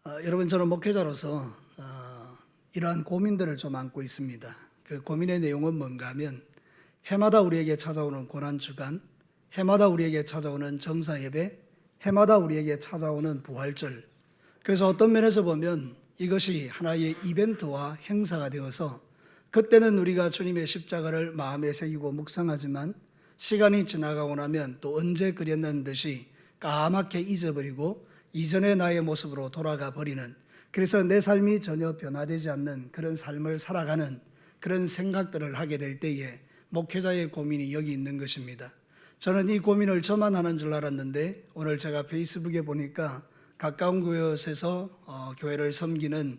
여러분, 저는 목회자로서 이러한 고민들을 좀 안고 있습니다. 그 고민의 내용은 뭔가 하면 해마다 우리에게 찾아오는 고난주간, 해마다 우리에게 찾아오는 정사예배, 해마다 우리에게 찾아오는 부활절. 그래서 어떤 면에서 보면 이것이 하나의 이벤트와 행사가 되어서 그때는 우리가 주님의 십자가를 마음에 새기고 묵상하지만 시간이 지나가고 나면 또 언제 그렸는 듯이 까맣게 잊어버리고 이전의 나의 모습으로 돌아가 버리는, 그래서 내 삶이 전혀 변화되지 않는 그런 삶을 살아가는 그런 생각들을 하게 될 때에 목회자의 고민이 여기 있는 것입니다. 저는 이 고민을 저만 하는 줄 알았는데 오늘 제가 페이스북에 보니까 가까운 곳에서 교회를 섬기는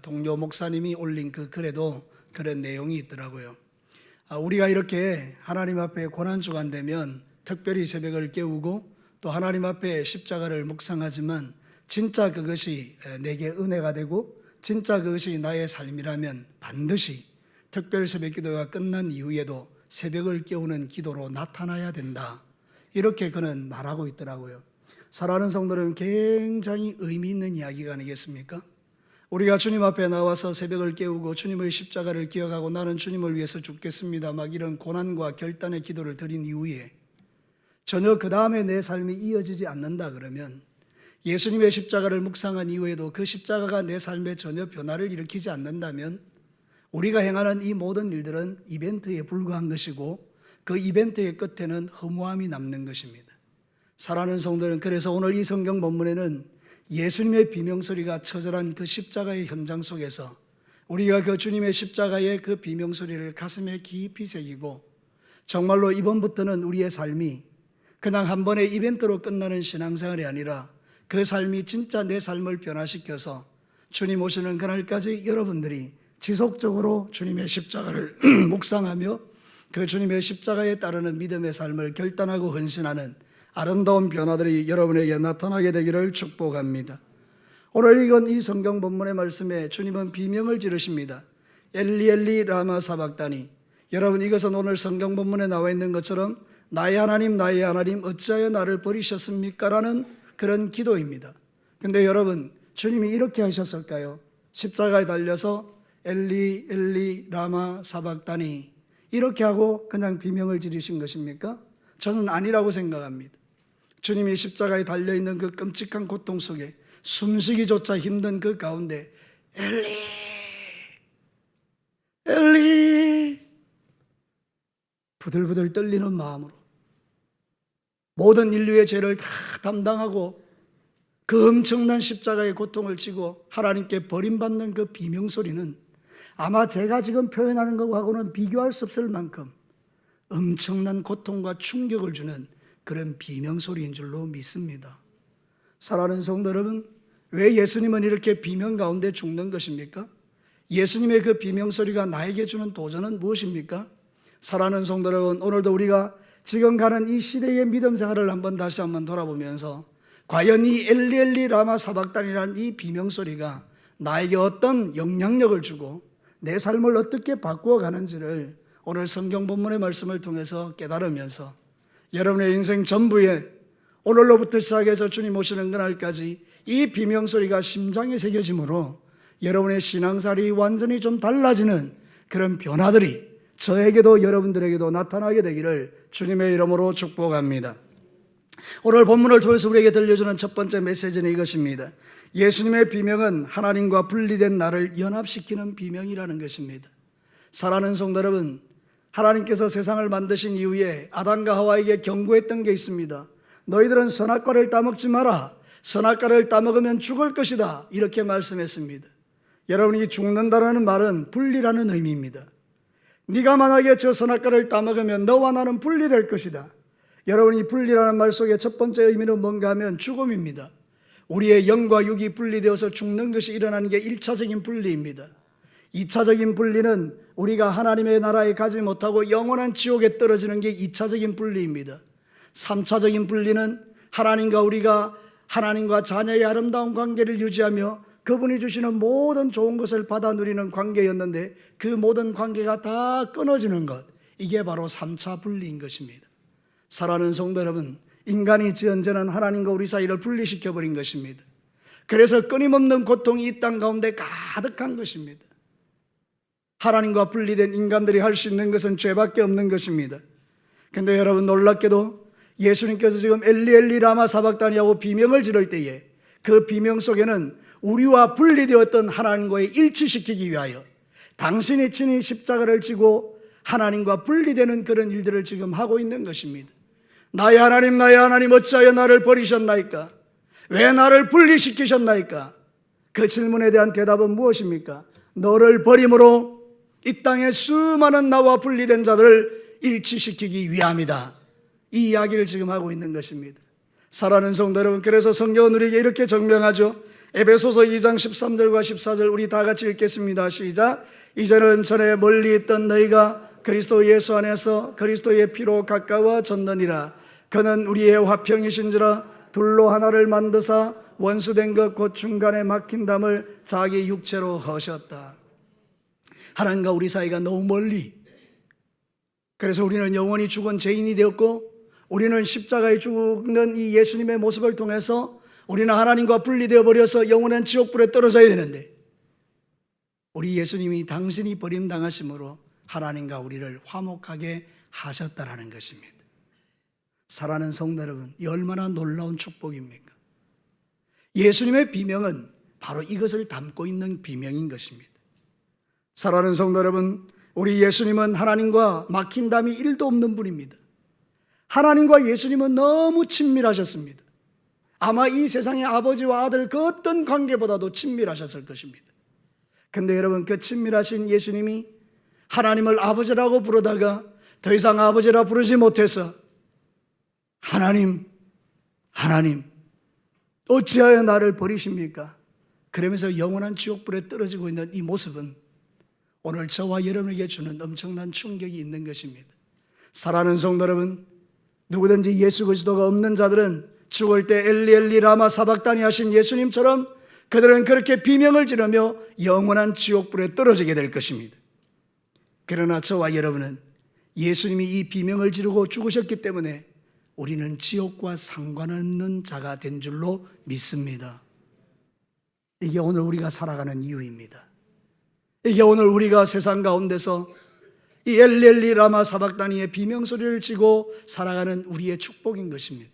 동료 목사님이 올린 그 글에도 그런 내용이 있더라고요. 우리가 이렇게 하나님 앞에 고난주간 되면 특별히 새벽을 깨우고 또 하나님 앞에 십자가를 묵상하지만 진짜 그것이 내게 은혜가 되고 진짜 그것이 나의 삶이라면 반드시 특별 새벽 기도가 끝난 이후에도 새벽을 깨우는 기도로 나타나야 된다. 이렇게 그는 말하고 있더라고요. 사랑하는 성도는 굉장히 의미 있는 이야기가 아니겠습니까? 우리가 주님 앞에 나와서 새벽을 깨우고 주님의 십자가를 기억하고 나는 주님을 위해서 죽겠습니다, 막 이런 고난과 결단의 기도를 드린 이후에 전혀 그 다음에 내 삶이 이어지지 않는다 그러면, 예수님의 십자가를 묵상한 이후에도 그 십자가가 내 삶에 전혀 변화를 일으키지 않는다면 우리가 행하는 이 모든 일들은 이벤트에 불과한 것이고 그 이벤트의 끝에는 허무함이 남는 것입니다. 사랑하는 성도는, 그래서 오늘 이 성경 본문에는 예수님의 비명소리가 처절한 그 십자가의 현장 속에서 우리가 그 주님의 십자가의 그 비명소리를 가슴에 깊이 새기고 정말로 이번부터는 우리의 삶이 그냥 한 번의 이벤트로 끝나는 신앙생활이 아니라 그 삶이 진짜 내 삶을 변화시켜서 주님 오시는 그날까지 여러분들이 지속적으로 주님의 십자가를 묵상하며 그 주님의 십자가에 따르는 믿음의 삶을 결단하고 헌신하는 아름다운 변화들이 여러분에게 나타나게 되기를 축복합니다. 오늘 읽은 이 성경 본문의 말씀에 주님은 비명을 지르십니다. 엘리 엘리 라마 사박다니. 여러분, 이것은 오늘 성경 본문에 나와 있는 것처럼 나의 하나님 나의 하나님 어찌하여 나를 버리셨습니까? 라는 그런 기도입니다. 근데 여러분, 주님이 이렇게 하셨을까요? 십자가에 달려서 엘리 엘리 라마 사박다니 이렇게 하고 그냥 비명을 지르신 것입니까? 저는 아니라고 생각합니다. 주님이 십자가에 달려있는 그 끔찍한 고통 속에 숨쉬기조차 힘든 그 가운데 엘리 엘리 부들부들 떨리는 마음으로 모든 인류의 죄를 다 담당하고 그 엄청난 십자가의 고통을 지고 하나님께 버림받는 그 비명소리는 아마 제가 지금 표현하는 것하고는 비교할 수 없을 만큼 엄청난 고통과 충격을 주는 그런 비명소리인 줄로 믿습니다. 사랑하는 성도 여러분, 왜 예수님은 이렇게 비명 가운데 죽는 것입니까? 예수님의 그 비명소리가 나에게 주는 도전은 무엇입니까? 사랑하는 성도 여러분, 오늘도 우리가 지금 가는 이 시대의 믿음 생활을 다시 한번 돌아보면서 과연 이 엘리 엘리 라마 사박단이라는 이 비명소리가 나에게 어떤 영향력을 주고 내 삶을 어떻게 바꾸어 가는지를 오늘 성경 본문의 말씀을 통해서 깨달으면서 여러분의 인생 전부에 오늘로부터 시작해서 주님 오시는 그날까지 이 비명소리가 심장에 새겨짐으로 여러분의 신앙생활이 완전히 좀 달라지는 그런 변화들이 저에게도 여러분들에게도 나타나게 되기를 주님의 이름으로 축복합니다. 오늘 본문을 통해서 우리에게 들려주는 첫 번째 메시지는 이것입니다. 예수님의 비명은 하나님과 분리된 나를 연합시키는 비명이라는 것입니다. 사랑하는 성도 여러분, 하나님께서 세상을 만드신 이후에 아담과 하와에게 경고했던 게 있습니다. 너희들은 선악과를 따먹지 마라. 선악과를 따먹으면 죽을 것이다. 이렇게 말씀했습니다. 여러분이 죽는다라는 말은 분리라는 의미입니다. 네가 만약에 저 선악과를 따먹으면 너와 나는 분리될 것이다. 여러분, 이 분리라는 말 속에 첫 번째 의미는 뭔가 하면 죽음입니다. 우리의 영과 육이 분리되어서 죽는 것이 일어나는 게 1차적인 분리입니다. 2차적인 분리는 우리가 하나님의 나라에 가지 못하고 영원한 지옥에 떨어지는 게 2차적인 분리입니다. 3차적인 분리는 하나님과 우리가 하나님과 자녀의 아름다운 관계를 유지하며 그분이 주시는 모든 좋은 것을 받아 누리는 관계였는데 그 모든 관계가 다 끊어지는 것, 이게 바로 3차 분리인 것입니다. 사랑하는 성도 여러분, 인간이 지은 죄는 하나님과 우리 사이를 분리시켜버린 것입니다. 그래서 끊임없는 고통이 이 땅 가운데 가득한 것입니다. 하나님과 분리된 인간들이 할 수 있는 것은 죄밖에 없는 것입니다. 근데 여러분, 놀랍게도 예수님께서 지금 엘리 엘리 라마 사박다니하고 비명을 지를 때에 그 비명 속에는 우리와 분리되었던 하나님과의 일치시키기 위하여 당신이 친히 십자가를 지고 하나님과 분리되는 그런 일들을 지금 하고 있는 것입니다. 나의 하나님, 나의 하나님, 어찌하여 나를 버리셨나이까? 왜 나를 분리시키셨나이까? 그 질문에 대한 대답은 무엇입니까? 너를 버림으로 이 땅의 수많은 나와 분리된 자들을 일치시키기 위함이다. 이 이야기를 지금 하고 있는 것입니다. 사랑하는 성도 여러분, 그래서 성경은 우리에게 이렇게 증명하죠. 에베소서 2장 13절과 14절 우리 다 같이 읽겠습니다. 시작. 이제는 전에 멀리 있던 너희가 그리스도 예수 안에서 그리스도의 피로 가까워졌느니라. 그는 우리의 화평이신지라 둘로 하나를 만드사 원수된 것 곧 중간에 막힌 담을 자기 육체로 하셨다. 하나님과 우리 사이가 너무 멀리, 그래서 우리는 영원히 죽은 죄인이 되었고, 우리는 십자가에 죽는 이 예수님의 모습을 통해서 우리는 하나님과 분리되어 버려서 영원한 지옥불에 떨어져야 되는데, 우리 예수님이 당신이 버림당하심으로 하나님과 우리를 화목하게 하셨다라는 것입니다. 사랑하는 성도 여러분, 이 얼마나 놀라운 축복입니까? 예수님의 비명은 바로 이것을 담고 있는 비명인 것입니다. 사랑하는 성도 여러분, 우리 예수님은 하나님과 막힌 담이 1도 없는 분입니다. 하나님과 예수님은 너무 친밀하셨습니다. 아마 이 세상의 아버지와 아들 그 어떤 관계보다도 친밀하셨을 것입니다. 근데 여러분, 그 친밀하신 예수님이 하나님을 아버지라고 부르다가 더 이상 아버지라 부르지 못해서 하나님, 하나님, 어찌하여 나를 버리십니까? 그러면서 영원한 지옥불에 떨어지고 있는 이 모습은 오늘 저와 여러분에게 주는 엄청난 충격이 있는 것입니다. 사랑하는 성도 여러분, 누구든지 예수 그리스도가 없는 자들은 죽을 때 엘리 엘리 라마 사박다니 하신 예수님처럼 그들은 그렇게 비명을 지르며 영원한 지옥불에 떨어지게 될 것입니다. 그러나 저와 여러분은 예수님이 이 비명을 지르고 죽으셨기 때문에 우리는 지옥과 상관없는 자가 된 줄로 믿습니다. 이게 오늘 우리가 살아가는 이유입니다. 이게 오늘 우리가 세상 가운데서 이 엘리 엘리 라마 사박다니의 비명소리를 지고 살아가는 우리의 축복인 것입니다.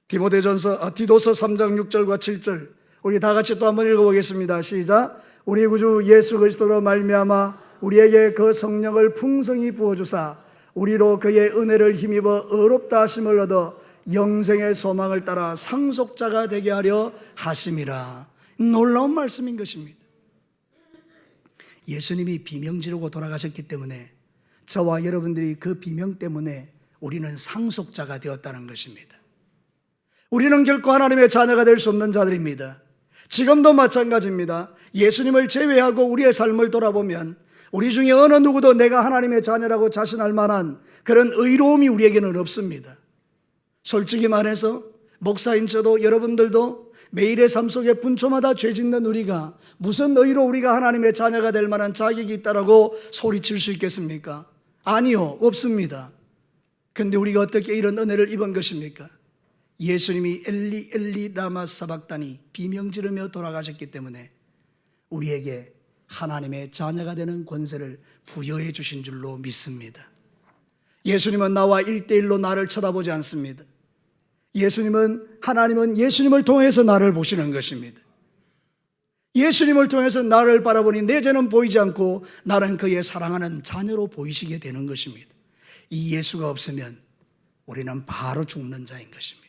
디도서 3장 6절과 7절 우리 다 같이 또 한번 읽어보겠습니다. 시작. 우리 구주 예수 그리스도로 말미암아 우리에게 그 성령을 풍성히 부어주사 우리로 그의 은혜를 힘입어 의롭다 하심을 얻어 영생의 소망을 따라 상속자가 되게 하려 하심이라. 놀라운 말씀인 것입니다. 예수님이 비명 지르고 돌아가셨기 때문에 저와 여러분들이 그 비명 때문에 우리는 상속자가 되었다는 것입니다. 우리는 결코 하나님의 자녀가 될 수 없는 자들입니다. 지금도 마찬가지입니다. 예수님을 제외하고 우리의 삶을 돌아보면 우리 중에 어느 누구도 내가 하나님의 자녀라고 자신할 만한 그런 의로움이 우리에게는 없습니다. 솔직히 말해서 목사인 저도 여러분들도 매일의 삶 속에 분초마다 죄 짓는 우리가 무슨 의로 우리가 하나님의 자녀가 될 만한 자격이 있다라고 소리칠 수 있겠습니까? 아니요, 없습니다. 근데 우리가 어떻게 이런 은혜를 입은 것입니까? 예수님이 엘리 엘리 라마 사박다니 비명 지르며 돌아가셨기 때문에 우리에게 하나님의 자녀가 되는 권세를 부여해 주신 줄로 믿습니다. 예수님은 나와 1대1로 나를 쳐다보지 않습니다. 하나님은 예수님을 통해서 나를 보시는 것입니다. 예수님을 통해서 나를 바라보니 내 죄는 보이지 않고 나는 그의 사랑하는 자녀로 보이시게 되는 것입니다. 이 예수가 없으면 우리는 바로 죽는 자인 것입니다.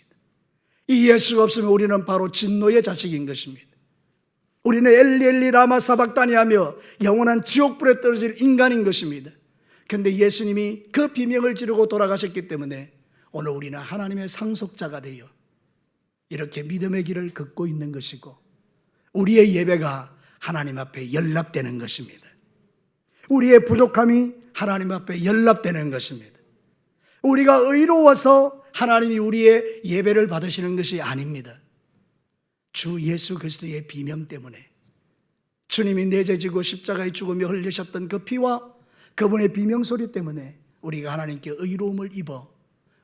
이 예수가 없으면 우리는 바로 진노의 자식인 것입니다. 우리는 엘리 엘리 라마 사박다니 하며 영원한 지옥불에 떨어질 인간인 것입니다. 그런데 예수님이 그 비명을 지르고 돌아가셨기 때문에 오늘 우리는 하나님의 상속자가 되어 이렇게 믿음의 길을 걷고 있는 것이고 우리의 예배가 하나님 앞에 연락되는 것입니다. 우리의 부족함이 하나님 앞에 연락되는 것입니다. 우리가 의로워서 하나님이 우리의 예배를 받으시는 것이 아닙니다. 주 예수 그리스도의 비명 때문에 주님이 내 죄 지고 십자가에 죽으며 흘리셨던 그 피와 그분의 비명 소리 때문에 우리가 하나님께 의로움을 입어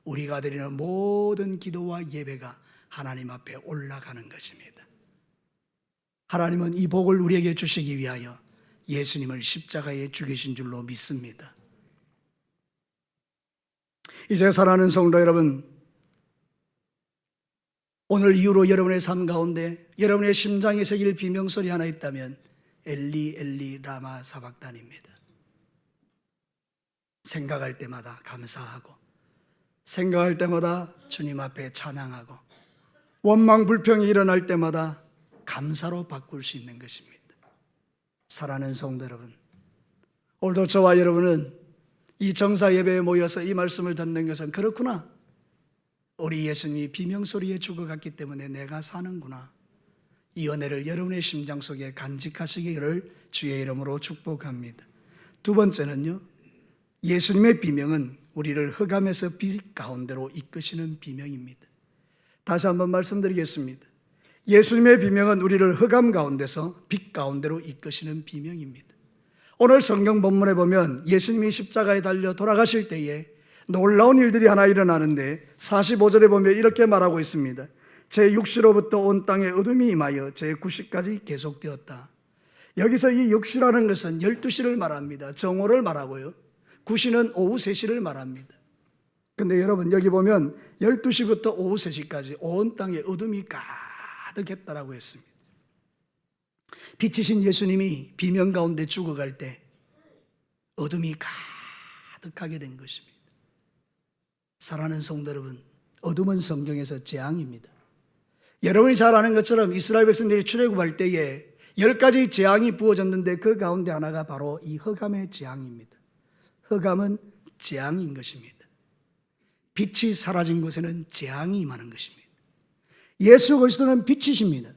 우리가 드리는 모든 기도와 예배가 하나님 앞에 올라가는 것입니다. 하나님은 이 복을 우리에게 주시기 위하여 예수님을 십자가에 죽이신 줄로 믿습니다. 이제 사랑하는 성도 여러분, 오늘 이후로 여러분의 삶 가운데 여러분의 심장에 새길 비명소리 하나 있다면 엘리 엘리 라마 사박단입니다. 생각할 때마다 감사하고, 생각할 때마다 주님 앞에 찬양하고, 원망 불평이 일어날 때마다 감사로 바꿀 수 있는 것입니다. 사랑하는 성도 여러분, 오늘도 저와 여러분은 이 정사 예배에 모여서 이 말씀을 듣는 것은 그렇구나, 우리 예수님이 비명소리에 죽어갔기 때문에 내가 사는구나, 이 은혜를 여러분의 심장 속에 간직하시기를 주의 이름으로 축복합니다. 두 번째는요, 예수님의 비명은 우리를 흑암에서 빛 가운데로 이끄시는 비명입니다. 다시 한번 말씀드리겠습니다. 예수님의 비명은 우리를 흑암 가운데서 빛 가운데로 이끄시는 비명입니다. 오늘 성경 본문에 보면 예수님이 십자가에 달려 돌아가실 때에 놀라운 일들이 하나 일어나는데 45절에 보면 이렇게 말하고 있습니다. 제6시로부터 온 땅에 어둠이 임하여 제9시까지 계속되었다. 여기서 이 6시라는 것은 12시를 말합니다. 정오를 말하고요, 9시는 오후 3시를 말합니다. 근데 여러분, 여기 보면 12시부터 오후 3시까지 온 땅에 어둠이 가득했다라고 했습니다. 빛이신 예수님이 비명 가운데 죽어갈 때 어둠이 가득하게 된 것입니다. 사랑하는 성도 여러분, 어둠은 성경에서 재앙입니다. 여러분이 잘 아는 것처럼 이스라엘 백성들이 출애굽할 때에 10가지 재앙이 부어졌는데 그 가운데 하나가 바로 이 흑암의 재앙입니다. 흑암은 재앙인 것입니다. 빛이 사라진 곳에는 재앙이 임하는 것입니다. 예수 그리스도는 빛이십니다.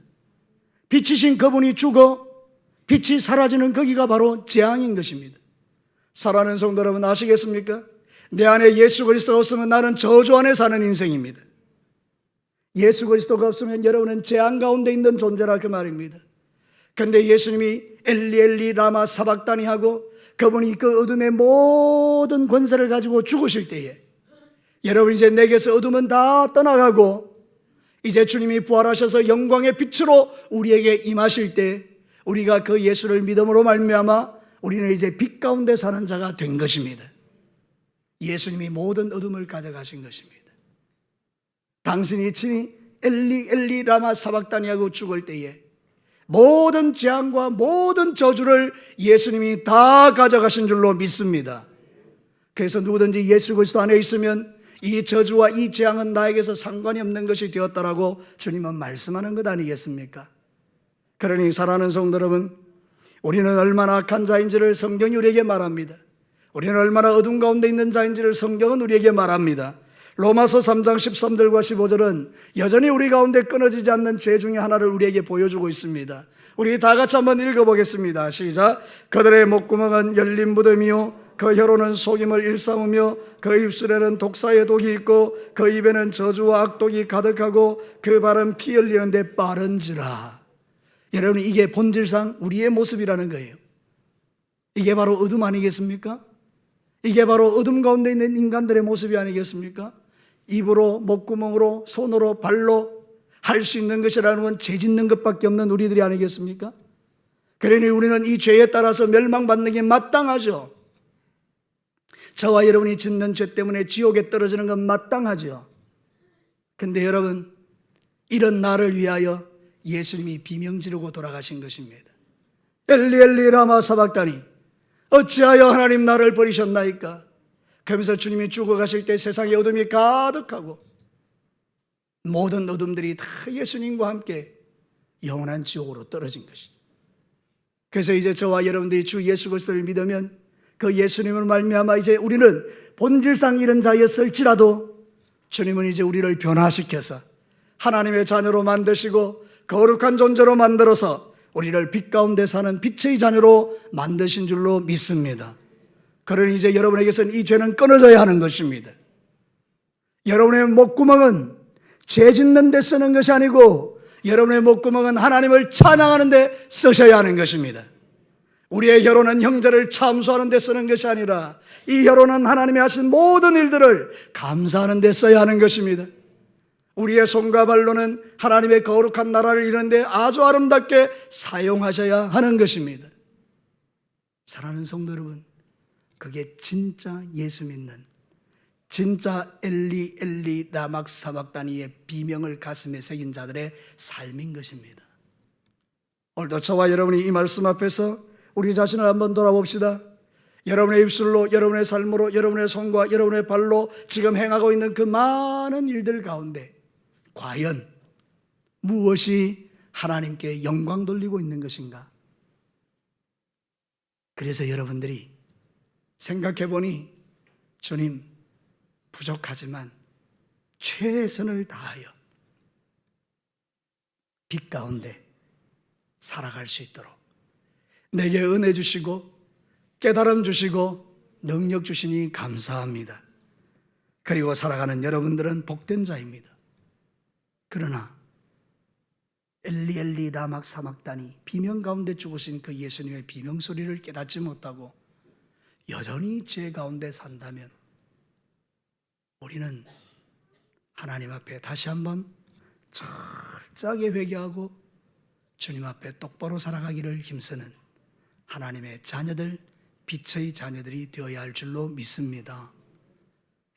빛이신 그분이 죽어 빛이 사라지는 거기가 바로 재앙인 것입니다. 사랑하는 성도 여러분, 아시겠습니까? 내 안에 예수 그리스도가 없으면 나는 저주 안에 사는 인생입니다. 예수 그리스도가 없으면 여러분은 재앙 가운데 있는 존재라, 그 말입니다. 그런데 예수님이 엘리 엘리 라마 사박다니 하고 그분이 그 어둠의 모든 권세를 가지고 죽으실 때에 여러분, 이제 내게서 어둠은 다 떠나가고 이제 주님이 부활하셔서 영광의 빛으로 우리에게 임하실 때 우리가 그 예수를 믿음으로 말미암아 우리는 이제 빛 가운데 사는 자가 된 것입니다. 예수님이 모든 어둠을 가져가신 것입니다. 당신이 친히 엘리 엘리 라마 사박다니 하고 죽을 때에 모든 재앙과 모든 저주를 예수님이 다 가져가신 줄로 믿습니다. 그래서 누구든지 예수 그리스도 안에 있으면 이 저주와 이 재앙은 나에게서 상관이 없는 것이 되었다라고 주님은 말씀하는 것 아니겠습니까? 그러니 사랑하는 성도 여러분, 우리는 얼마나 악한 자인지를 성경이 우리에게 말합니다. 우리는 얼마나 어둠 가운데 있는 자인지를 성경은 우리에게 말합니다. 로마서 3장 13절과 15절은 여전히 우리 가운데 끊어지지 않는 죄 중에 하나를 우리에게 보여주고 있습니다. 우리 다 같이 한번 읽어보겠습니다. 시작. 그들의 목구멍은 열린 무덤이요 그 혀로는 속임을 일삼으며 그 입술에는 독사의 독이 있고 그 입에는 저주와 악독이 가득하고 그 발은 피 흘리는데 빠른지라. 여러분, 이게 본질상 우리의 모습이라는 거예요. 이게 바로 어둠 아니겠습니까? 이게 바로 어둠 가운데 있는 인간들의 모습이 아니겠습니까? 입으로, 목구멍으로, 손으로, 발로 할 수 있는 것이라는 건 죄 짓는 것밖에 없는 우리들이 아니겠습니까? 그러니 우리는 이 죄에 따라서 멸망받는 게 마땅하죠. 저와 여러분이 짓는 죄 때문에 지옥에 떨어지는 건 마땅하죠. 근데 여러분, 이런 나를 위하여 예수님이 비명 지르고 돌아가신 것입니다. 엘리 엘리 라마 사박다니, 어찌하여 하나님 나를 버리셨나이까? 그러면서 주님이 죽어가실 때 세상의 어둠이 가득하고 모든 어둠들이 다 예수님과 함께 영원한 지옥으로 떨어진 것입니다. 그래서 이제 저와 여러분들이 주 예수 그리스도를 믿으면 그 예수님을 말미암아 이제 우리는 본질상 이런 자였을지라도 주님은 이제 우리를 변화시켜서 하나님의 자녀로 만드시고 거룩한 존재로 만들어서 우리를 빛 가운데 사는 빛의 자녀로 만드신 줄로 믿습니다. 그러니 이제 여러분에게서는 이 죄는 끊어져야 하는 것입니다. 여러분의 목구멍은 죄 짓는 데 쓰는 것이 아니고 여러분의 목구멍은 하나님을 찬양하는 데 쓰셔야 하는 것입니다. 우리의 혀로는 형제를 참수하는 데 쓰는 것이 아니라 이 혀로는 하나님이 하신 모든 일들을 감사하는 데 써야 하는 것입니다. 우리의 손과 발로는 하나님의 거룩한 나라를 이루는데 아주 아름답게 사용하셔야 하는 것입니다. 사랑하는 성도 여러분, 그게 진짜 예수 믿는, 진짜 엘리 엘리 라막 사박다니의 비명을 가슴에 새긴 자들의 삶인 것입니다. 오늘도 저와 여러분이 이 말씀 앞에서 우리 자신을 한번 돌아봅시다. 여러분의 입술로, 여러분의 삶으로, 여러분의 손과 여러분의 발로 지금 행하고 있는 그 많은 일들 가운데 과연 무엇이 하나님께 영광 돌리고 있는 것인가? 그래서 여러분들이 생각해 보니 주님, 부족하지만 최선을 다하여 빛 가운데 살아갈 수 있도록 내게 은혜 주시고 깨달음 주시고 능력 주시니 감사합니다. 그리고 살아가는 여러분들은 복된 자입니다. 그러나 엘리 엘리 라막 사막다니 비명 가운데 죽으신 그 예수님의 비명 소리를 깨닫지 못하고 여전히 죄 가운데 산다면 우리는 하나님 앞에 다시 한번 철저하게 회개하고 주님 앞에 똑바로 살아가기를 힘쓰는 하나님의 자녀들, 빛의 자녀들이 되어야 할 줄로 믿습니다.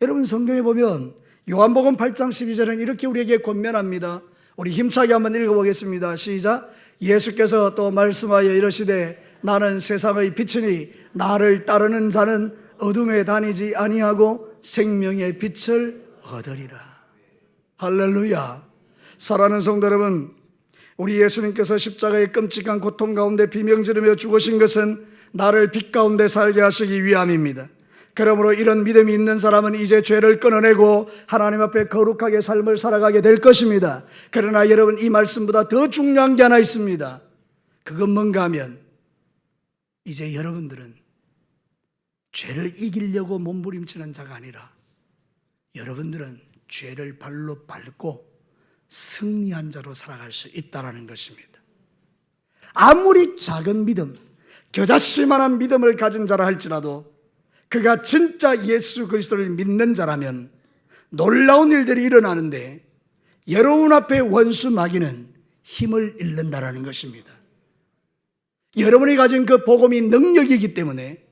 여러분, 성경에 보면 요한복음 8장 12절은 이렇게 우리에게 권면합니다. 우리 힘차게 한번 읽어보겠습니다. 시작. 예수께서 또 말씀하여 이르시되 나는 세상의 빛이니 나를 따르는 자는 어둠에 다니지 아니하고 생명의 빛을 얻으리라. 할렐루야. 사랑하는 성도 여러분, 우리 예수님께서 십자가의 끔찍한 고통 가운데 비명 지르며 죽으신 것은 나를 빛 가운데 살게 하시기 위함입니다. 그러므로 이런 믿음이 있는 사람은 이제 죄를 끊어내고 하나님 앞에 거룩하게 삶을 살아가게 될 것입니다. 그러나 여러분, 이 말씀보다 더 중요한 게 하나 있습니다. 그건 뭔가 하면 이제 여러분들은 죄를 이기려고 몸부림치는 자가 아니라 여러분들은 죄를 발로 밟고 승리한 자로 살아갈 수 있다는 것입니다. 아무리 작은 믿음, 겨자씨만한 믿음을 가진 자라 할지라도 그가 진짜 예수 그리스도를 믿는 자라면 놀라운 일들이 일어나는데 여러분 앞에 원수 마귀는 힘을 잃는다는 것입니다. 여러분이 가진 그 복음이 능력이기 때문에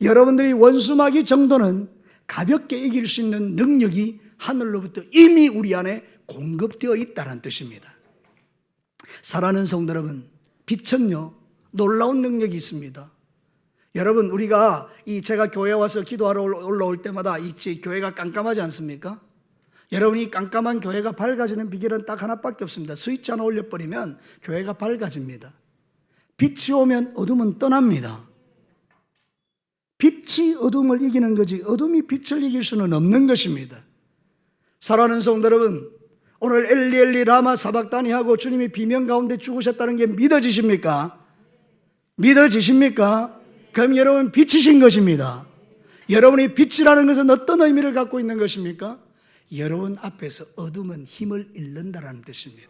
여러분들이 원수 마귀 정도는 가볍게 이길 수 있는 능력이 하늘로부터 이미 우리 안에 공급되어 있다는 뜻입니다. 사랑하는 성도 여러분, 빛은요 놀라운 능력이 있습니다. 여러분, 우리가 제가 교회 와서 기도하러 올라올 때마다 교회가 깜깜하지 않습니까? 여러분이 깜깜한 교회가 밝아지는 비결은 딱 하나밖에 없습니다. 스위치 하나 올려버리면 교회가 밝아집니다. 빛이 오면 어둠은 떠납니다. 빛이 어둠을 이기는 거지 어둠이 빛을 이길 수는 없는 것입니다. 사랑하는 성도 여러분, 오늘 엘리 엘리 라마 사박다니 하고 주님이 비명 가운데 죽으셨다는 게 믿어지십니까? 믿어지십니까? 그럼 여러분 빛이신 것입니다. 여러분이 빛이라는 것은 어떤 의미를 갖고 있는 것입니까? 여러분 앞에서 어둠은 힘을 잃는다는 뜻입니다.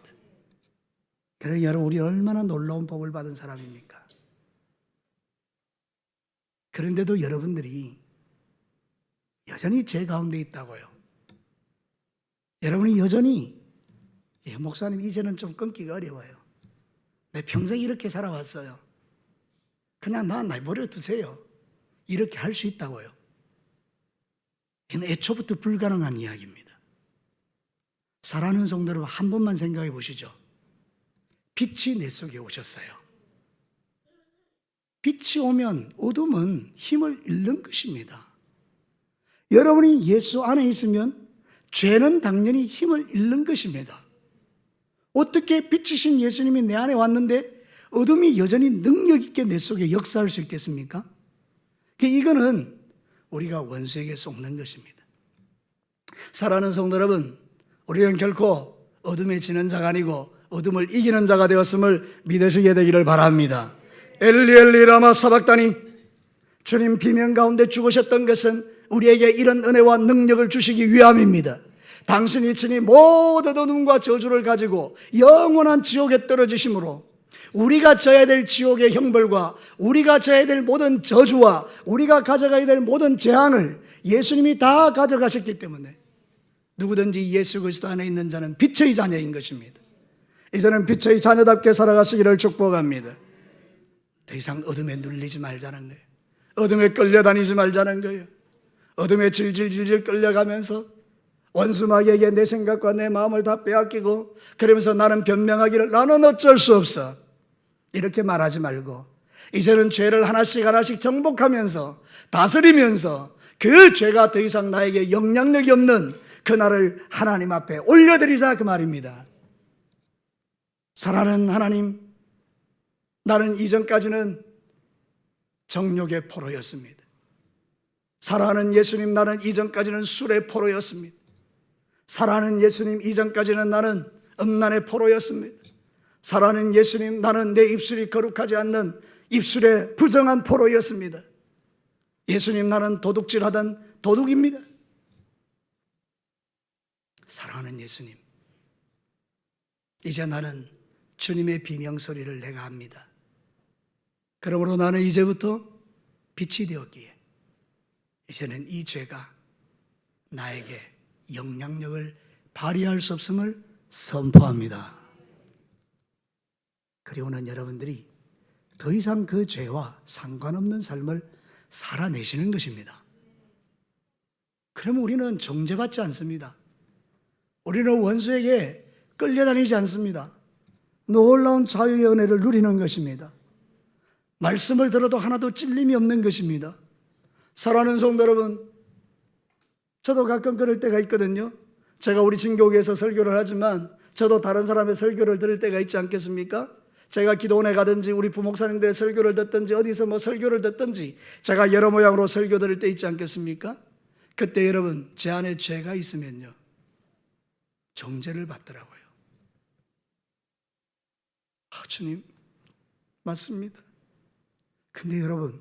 그래서 여러분, 우리 얼마나 놀라운 복을 받은 사람입니까? 그런데도 여러분들이 여전히 죄 가운데 있다고요. 여러분이 여전히 목사님 이제는 좀 끊기가 어려워요. 내 평생 이렇게 살아왔어요. 그냥 나 내버려 두세요. 이렇게 할 수 있다고요. 이건 애초부터 불가능한 이야기입니다. 사랑하는 성도 여러분, 한 번만 생각해 보시죠. 빛이 내 속에 오셨어요. 빛이 오면 어둠은 힘을 잃는 것입니다. 여러분이 예수 안에 있으면 죄는 당연히 힘을 잃는 것입니다. 어떻게 빛이신 예수님이 내 안에 왔는데 어둠이 여전히 능력 있게 내 속에 역사할 수 있겠습니까? 이거는 우리가 원수에게 속는 것입니다. 사랑하는 성도 여러분, 우리는 결코 어둠에 지는 자가 아니고 어둠을 이기는 자가 되었음을 믿으시게 되기를 바랍니다. 엘리 엘리 라마 사박다니, 주님 비명 가운데 죽으셨던 것은 우리에게 이런 은혜와 능력을 주시기 위함입니다. 당신이 친히 모든 어둠과 저주를 가지고 영원한 지옥에 떨어지심으로 우리가 져야 될 지옥의 형벌과 우리가 져야 될 모든 저주와 우리가 가져가야 될 모든 재앙을 예수님이 다 가져가셨기 때문에 누구든지 예수 그리스도 안에 있는 자는 빛의 자녀인 것입니다. 이제는 빛의 자녀답게 살아가시기를 축복합니다. 더 이상 어둠에 눌리지 말자는 거예요. 어둠에 끌려다니지 말자는 거예요. 어둠에 질질질질 끌려가면서 원수마귀에게 내 생각과 내 마음을 다 빼앗기고 그러면서 나는 변명하기를 나는 어쩔 수 없어 이렇게 말하지 말고 이제는 죄를 하나씩 하나씩 정복하면서 다스리면서 그 죄가 더 이상 나에게 영향력이 없는 그날을 하나님 앞에 올려드리자 그 말입니다. 사랑하는 하나님, 나는 이전까지는 정욕의 포로였습니다. 사랑하는 예수님, 나는 이전까지는 술의 포로였습니다. 사랑하는 예수님, 이전까지는 나는 음란의 포로였습니다. 사랑하는 예수님, 나는 내 입술이 거룩하지 않는 입술의 부정한 포로였습니다. 예수님, 나는 도둑질하던 도둑입니다. 사랑하는 예수님, 이제 나는 주님의 비명소리를 내가 합니다. 그러므로 나는 이제부터 빛이 되었기에 이제는 이 죄가 나에게 영향력을 발휘할 수 없음을 선포합니다. 그리고는 여러분들이 더 이상 그 죄와 상관없는 삶을 살아내시는 것입니다. 그러면 우리는 정죄받지 않습니다. 우리는 원수에게 끌려다니지 않습니다. 놀라운 자유의 은혜를 누리는 것입니다. 말씀을 들어도 하나도 찔림이 없는 것입니다. 사랑하는 성도 여러분, 저도 가끔 그럴 때가 있거든요. 제가 우리 진교회에서 설교를 하지만 저도 다른 사람의 설교를 들을 때가 있지 않겠습니까? 제가 기도원에 가든지 우리 부목사님들의 설교를 듣든지 어디서 뭐 설교를 듣든지 제가 여러 모양으로 설교 들을 때 있지 않겠습니까? 그때 여러분, 제 안에 죄가 있으면요 정죄를 받더라고요. 주님, 맞습니다. 근데 여러분,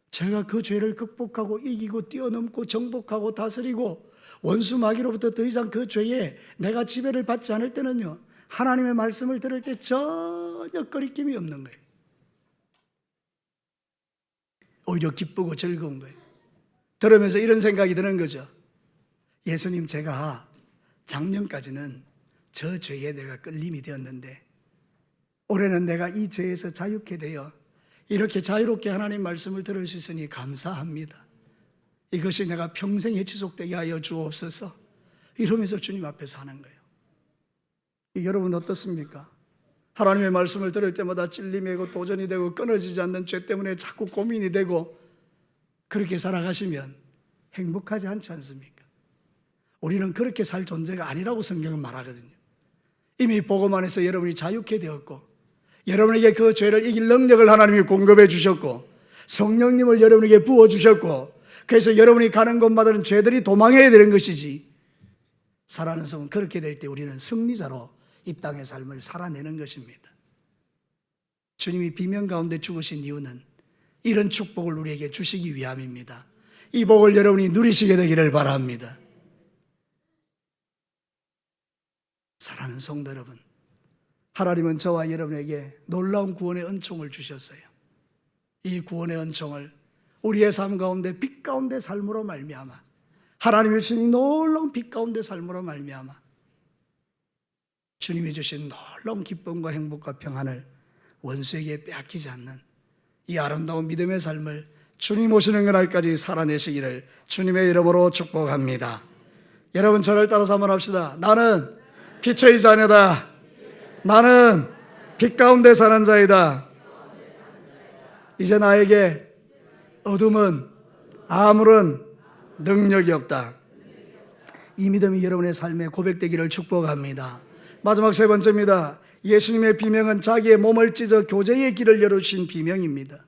제가 그 죄를 극복하고 이기고 뛰어넘고 정복하고 다스리고 원수 마귀로부터 더 이상 그 죄에 내가 지배를 받지 않을 때는요, 하나님의 말씀을 들을 때 전혀 거리낌이 없는 거예요. 오히려 기쁘고 즐거운 거예요. 들으면서 이런 생각이 드는 거죠. 예수님, 제가 작년까지는 저 죄에 내가 끌림이 되었는데 올해는 내가 이 죄에서 자유케 되어 이렇게 자유롭게 하나님 말씀을 들을 수 있으니 감사합니다. 이것이 내가 평생에 지속되게 하여 주옵소서. 이러면서 주님 앞에 사는 거예요. 여러분 어떻습니까? 하나님의 말씀을 들을 때마다 찔림이고 도전이 되고 끊어지지 않는 죄 때문에 자꾸 고민이 되고 그렇게 살아가시면 행복하지 않지 않습니까? 우리는 그렇게 살 존재가 아니라고 성경은 말하거든요. 이미 복음 안에서 여러분이 자유케 되었고 여러분에게 그 죄를 이길 능력을 하나님이 공급해 주셨고 성령님을 여러분에게 부어주셨고 그래서 여러분이 가는 곳마다는 죄들이 도망해야 되는 것이지, 살아가는 성은 그렇게 될 때 우리는 승리자로 이 땅의 삶을 살아내는 것입니다. 주님이 비명 가운데 죽으신 이유는 이런 축복을 우리에게 주시기 위함입니다. 이 복을 여러분이 누리시게 되기를 바랍니다. 사랑하는 성도 여러분, 하나님은 저와 여러분에게 놀라운 구원의 은총을 주셨어요. 이 구원의 은총을 우리의 삶 가운데 빛 가운데 삶으로 말미암아, 하나님이 주신 이 놀라운 빛 가운데 삶으로 말미암아 주님이 주신 놀라운 기쁨과 행복과 평안을 원수에게 빼앗기지 않는 이 아름다운 믿음의 삶을 주님 오시는 그날까지 살아내시기를 주님의 이름으로 축복합니다. 여러분, 저를 따라서 한번 합시다. 나는 빛의 자녀다. 나는 빛 가운데 사는 자이다. 이제 나에게 어둠은 아무런 능력이 없다. 이 믿음이 여러분의 삶에 고백되기를 축복합니다. 마지막 세 번째입니다. 예수님의 비명은 자기의 몸을 찢어 교제의 길을 열어주신 비명입니다.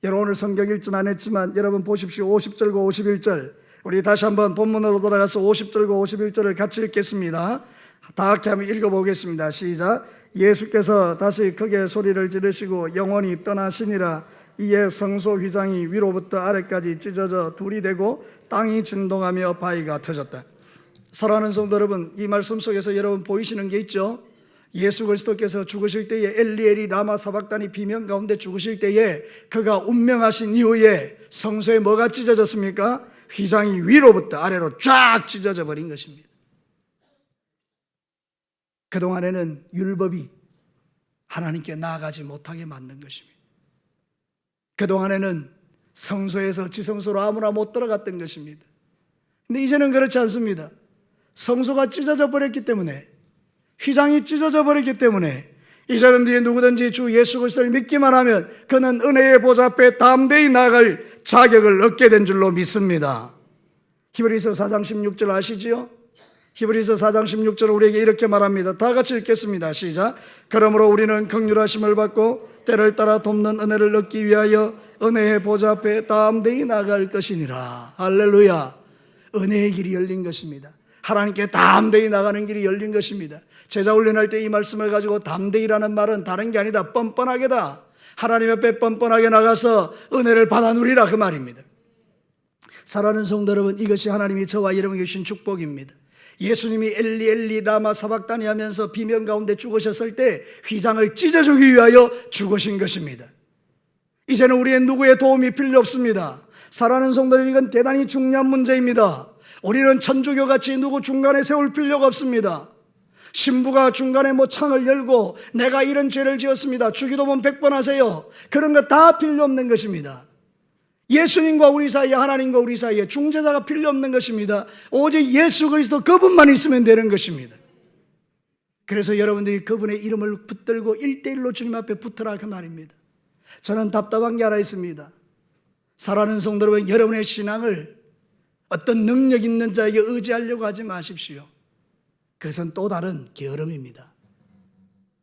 여러분, 오늘 성경 읽진 않았지만 여러분 보십시오. 50절과 51절, 우리 다시 한번 본문으로 돌아가서 50절과 51절을 같이 읽겠습니다. 다 함께 한번 읽어보겠습니다. 시작. 예수께서 다시 크게 소리를 지르시고 영원히 떠나시니라. 이에 성소 휘장이 위로부터 아래까지 찢어져 둘이 되고 땅이 진동하며 바위가 터졌다. 사랑하는 성도 여러분, 이 말씀 속에서 여러분 보이시는 게 있죠? 예수 그리스도께서 죽으실 때에 엘리 라마 사박단이 비명 가운데 죽으실 때에 그가 운명하신 이후에 성소에 뭐가 찢어졌습니까? 휘장이 위로부터 아래로 쫙 찢어져 버린 것입니다. 그동안에는 율법이 하나님께 나아가지 못하게 만든 것입니다. 그동안에는 성소에서 지성소로 아무나 못 들어갔던 것입니다. 근데 이제는 그렇지 않습니다. 성소가 찢어져 버렸기 때문에, 휘장이 찢어져 버렸기 때문에 이제는 누구든지 주 예수 그리스도를 믿기만 하면 그는 은혜의 보좌 앞에 담대히 나아갈 자격을 얻게 된 줄로 믿습니다. 히브리서 4장 16절 아시지요? 히브리서 4장 16절 우리에게 이렇게 말합니다. 다 같이 읽겠습니다. 시작. 그러므로 우리는 긍휼하심을 받고 때를 따라 돕는 은혜를 얻기 위하여 은혜의 보좌 앞에 담대히 나아갈 것이니라. 할렐루야. 은혜의 길이 열린 것입니다. 하나님께 담대히 나가는 길이 열린 것입니다. 제자 훈련할 때 이 말씀을 가지고 담대히라는 말은 다른 게 아니다. 뻔뻔하게다. 하나님 앞에 뻔뻔하게 나가서 은혜를 받아 누리라, 그 말입니다. 사랑하는 성도 여러분, 이것이 하나님이 저와 여러분에게 주신 축복입니다. 예수님이 엘리 엘리 라마 사박다니 하면서 비명 가운데 죽으셨을 때 휘장을 찢어주기 위하여 죽으신 것입니다. 이제는 우리의 누구의 도움이 필요 없습니다. 사랑하는 성도 여러분, 이건 대단히 중요한 문제입니다. 우리는 천주교같이 누구 중간에 세울 필요가 없습니다. 신부가 중간에 창을 열고 내가 이런 죄를 지었습니다, 주기도문 100번 하세요, 그런 거 다 필요 없는 것입니다. 예수님과 우리 사이에, 하나님과 우리 사이에 중재자가 필요 없는 것입니다. 오직 예수 그리스도 그분만 있으면 되는 것입니다. 그래서 여러분들이 그분의 이름을 붙들고 1대1로 주님 앞에 붙으라, 그 말입니다. 저는 답답한 게 하나 있습니다. 사랑하는 성도 여러분, 여러분의 신앙을 어떤 능력 있는 자에게 의지하려고 하지 마십시오. 그것은 또 다른 게으름입니다.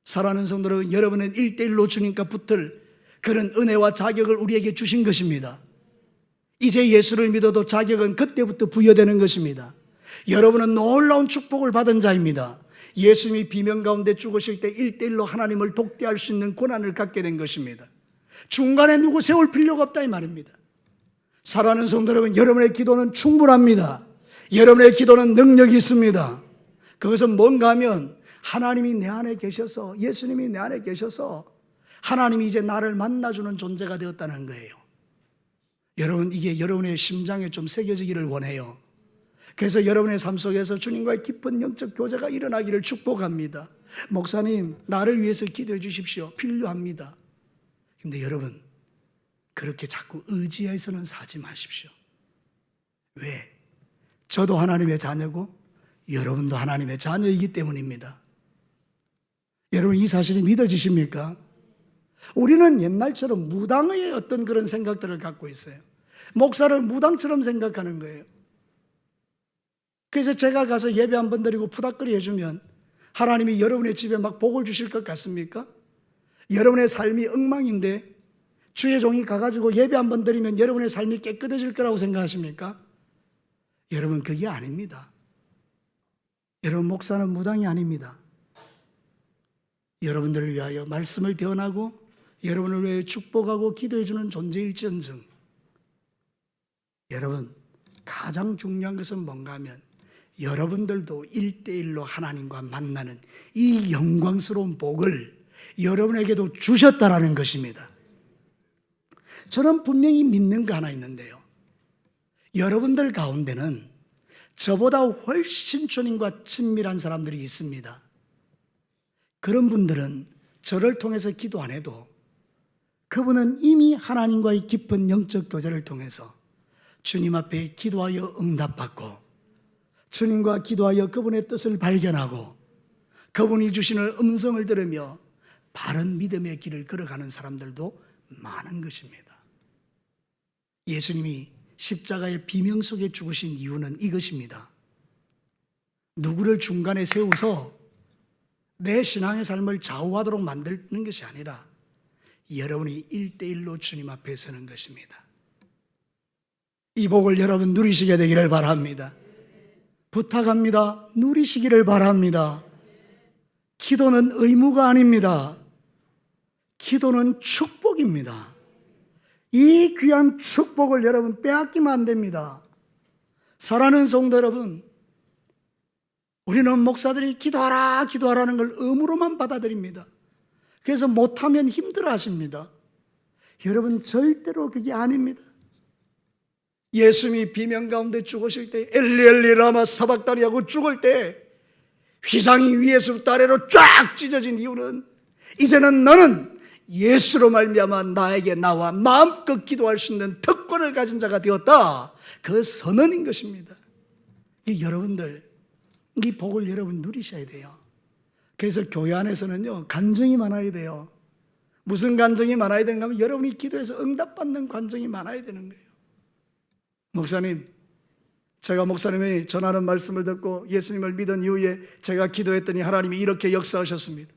사랑하는 성도 여러분, 여러분은 1대1로 주님과 붙을 그런 은혜와 자격을 우리에게 주신 것입니다. 이제 예수를 믿어도 자격은 그때부터 부여되는 것입니다. 여러분은 놀라운 축복을 받은 자입니다. 예수님이 비명 가운데 죽으실 때 1대1로 하나님을 독대할 수 있는 권한을 갖게 된 것입니다. 중간에 누구 세울 필요가 없다, 이 말입니다. 사랑하는 성도 여러분, 여러분의 기도는 충분합니다. 여러분의 기도는 능력이 있습니다. 그것은 뭔가 하면 하나님이 내 안에 계셔서, 예수님이 내 안에 계셔서 하나님이 이제 나를 만나주는 존재가 되었다는 거예요. 여러분, 이게 여러분의 심장에 좀 새겨지기를 원해요. 그래서 여러분의 삶 속에서 주님과의 깊은 영적 교제가 일어나기를 축복합니다. 목사님, 나를 위해서 기도해 주십시오. 필요합니다. 근데 여러분, 그렇게 자꾸 의지해서는 사지 마십시오. 왜? 저도 하나님의 자녀고 여러분도 하나님의 자녀이기 때문입니다. 여러분, 이 사실이 믿어지십니까? 우리는 옛날처럼 무당의 어떤 그런 생각들을 갖고 있어요. 목사를 무당처럼 생각하는 거예요. 그래서 제가 가서 예배 한 번 드리고 푸닥거리 해주면 하나님이 여러분의 집에 막 복을 주실 것 같습니까? 여러분의 삶이 엉망인데 주의 종이 가가지고 예배 한 번 드리면 여러분의 삶이 깨끗해질 거라고 생각하십니까? 여러분, 그게 아닙니다. 여러분, 목사는 무당이 아닙니다. 여러분들을 위하여 말씀을 대언하고 여러분을 위해 축복하고 기도해 주는 존재일지언정, 여러분, 가장 중요한 것은 뭔가 하면 여러분들도 1대1로 하나님과 만나는 이 영광스러운 복을 여러분에게도 주셨다라는 것입니다. 저는 분명히 믿는 거 하나 있는데요, 여러분들 가운데는 저보다 훨씬 주님과 친밀한 사람들이 있습니다. 그런 분들은 저를 통해서 기도 안 해도 그분은 이미 하나님과의 깊은 영적 교제를 통해서 주님 앞에 기도하여 응답받고 주님과 기도하여 그분의 뜻을 발견하고 그분이 주시는 음성을 들으며 바른 믿음의 길을 걸어가는 사람들도 많은 것입니다. 예수님이 십자가의 비명 속에 죽으신 이유는 이것입니다. 누구를 중간에 세워서 내 신앙의 삶을 좌우하도록 만드는 것이 아니라 여러분이 1대1로 주님 앞에 서는 것입니다. 이 복을 여러분 누리시게 되기를 바랍니다. 부탁합니다. 누리시기를 바랍니다. 기도는 의무가 아닙니다. 기도는 축복입니다. 이 귀한 축복을 여러분 빼앗기면 안 됩니다. 사랑하는 성도 여러분, 우리는 목사들이 기도하라 기도하라는 걸 의무로만 받아들입니다. 그래서 못하면 힘들어 하십니다. 여러분, 절대로 그게 아닙니다. 예수님이 비명 가운데 죽으실 때 엘리 엘리 라마 사박다니 하고 죽을 때 휘장이 위에서부터 아래로 쫙 찢어진 이유는 이제는 너는 예수로 말미암아 나에게 나와 마음껏 기도할 수 있는 특권을 가진 자가 되었다. 그 선언인 것입니다. 여러분들 이 복을 여러분 누리셔야 돼요. 그래서 교회 안에서는요 간증이 많아야 돼요. 무슨 간증이 많아야 되는가 하면 여러분이 기도해서 응답받는 간증이 많아야 되는 거예요. 목사님, 제가 목사님이 전하는 말씀을 듣고 예수님을 믿은 이후에 제가 기도했더니 하나님이 이렇게 역사하셨습니다.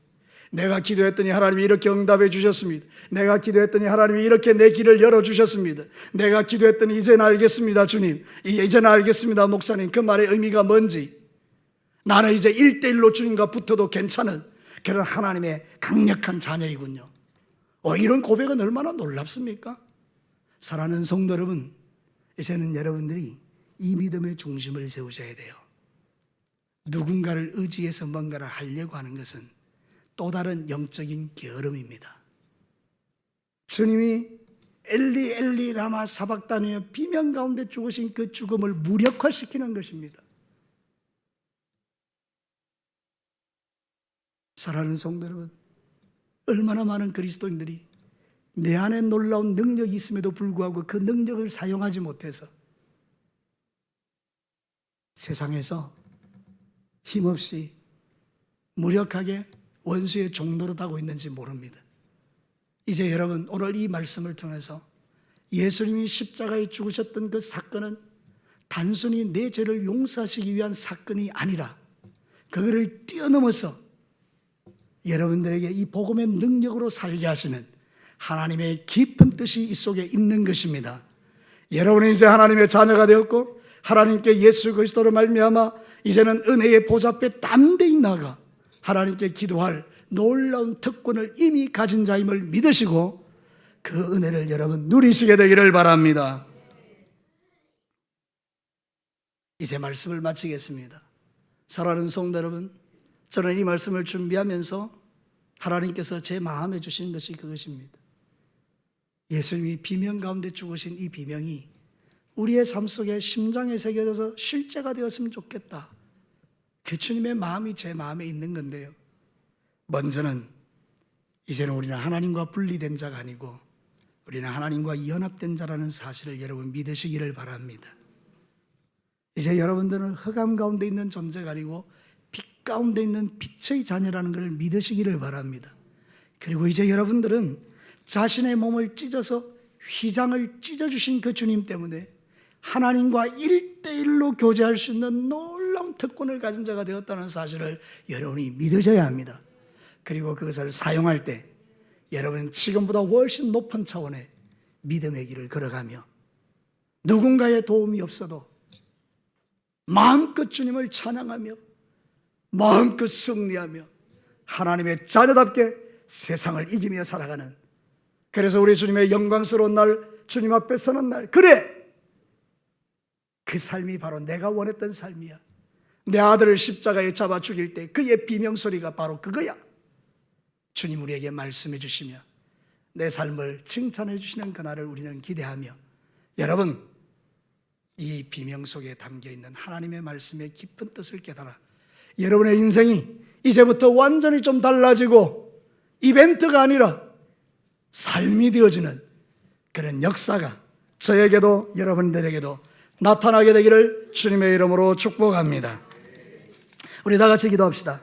내가 기도했더니 하나님이 이렇게 응답해 주셨습니다. 내가 기도했더니 하나님이 이렇게 내 길을 열어주셨습니다. 내가 기도했더니 이제는 알겠습니다, 주님. 이제는 알겠습니다, 목사님. 그 말의 의미가 뭔지. 나는 이제 1대1로 주님과 붙어도 괜찮은 그런 하나님의 강력한 자녀이군요. 이런 고백은 얼마나 놀랍습니까? 사랑하는 성도 여러분, 이제는 여러분들이 이 믿음의 중심을 세우셔야 돼요. 누군가를 의지해서 뭔가를 하려고 하는 것은 또 다른 영적인 게으름입니다. 주님이 엘리 엘리 라마 사박다니의 비명 가운데 죽으신 그 죽음을 무력화시키는 것입니다. 사랑하는 성도 여러분, 얼마나 많은 그리스도인들이 내 안에 놀라운 능력이 있음에도 불구하고 그 능력을 사용하지 못해서 세상에서 힘없이 무력하게 원수의 종노릇 하고 있는지 모릅니다. 이제 여러분 오늘 이 말씀을 통해서 예수님이 십자가에 죽으셨던 그 사건은 단순히 내 죄를 용서하시기 위한 사건이 아니라 그거를 뛰어넘어서 여러분들에게 이 복음의 능력으로 살게 하시는 하나님의 깊은 뜻이 이 속에 있는 것입니다. 여러분은 이제 하나님의 자녀가 되었고 하나님께 예수 그리스도로 말미암아 이제는 은혜의 보좌 앞에 담대히 나가 하나님께 기도할 놀라운 특권을 이미 가진 자임을 믿으시고 그 은혜를 여러분 누리시게 되기를 바랍니다. 이제 말씀을 마치겠습니다. 사랑하는 성도 여러분, 저는 이 말씀을 준비하면서 하나님께서 제 마음에 주신 것이 그것입니다. 예수님이 비명 가운데 죽으신 이 비명이 우리의 삶 속에 심장에 새겨져서 실제가 되었으면 좋겠다. 그 주님의 마음이 제 마음에 있는 건데요. 먼저는 이제는 우리는 하나님과 분리된 자가 아니고 우리는 하나님과 연합된 자라는 사실을 여러분 믿으시기를 바랍니다. 이제 여러분들은 흑암 가운데 있는 존재가 아니고 빛 가운데 있는 빛의 자녀라는 것을 믿으시기를 바랍니다. 그리고 이제 여러분들은 자신의 몸을 찢어서 휘장을 찢어주신 그 주님 때문에 하나님과 1대1로 교제할 수 있는 놀라운 특권을 가진 자가 되었다는 사실을 여러분이 믿으셔야 합니다. 그리고 그것을 사용할 때 여러분 지금보다 훨씬 높은 차원의 믿음의 길을 걸어가며 누군가의 도움이 없어도 마음껏 주님을 찬양하며 마음껏 승리하며 하나님의 자녀답게 세상을 이기며 살아가는, 그래서 우리 주님의 영광스러운 날, 주님 앞에 서는 날, 그래! 그 삶이 바로 내가 원했던 삶이야. 내 아들을 십자가에 잡아 죽일 때 그의 비명소리가 바로 그거야. 주님 우리에게 말씀해 주시며 내 삶을 칭찬해 주시는 그날을 우리는 기대하며, 여러분 이 비명 속에 담겨있는 하나님의 말씀의 깊은 뜻을 깨달아 여러분의 인생이 이제부터 완전히 좀 달라지고 이벤트가 아니라 삶이 되어지는 그런 역사가 저에게도 여러분들에게도 나타나게 되기를 주님의 이름으로 축복합니다. 우리 다 같이 기도합시다.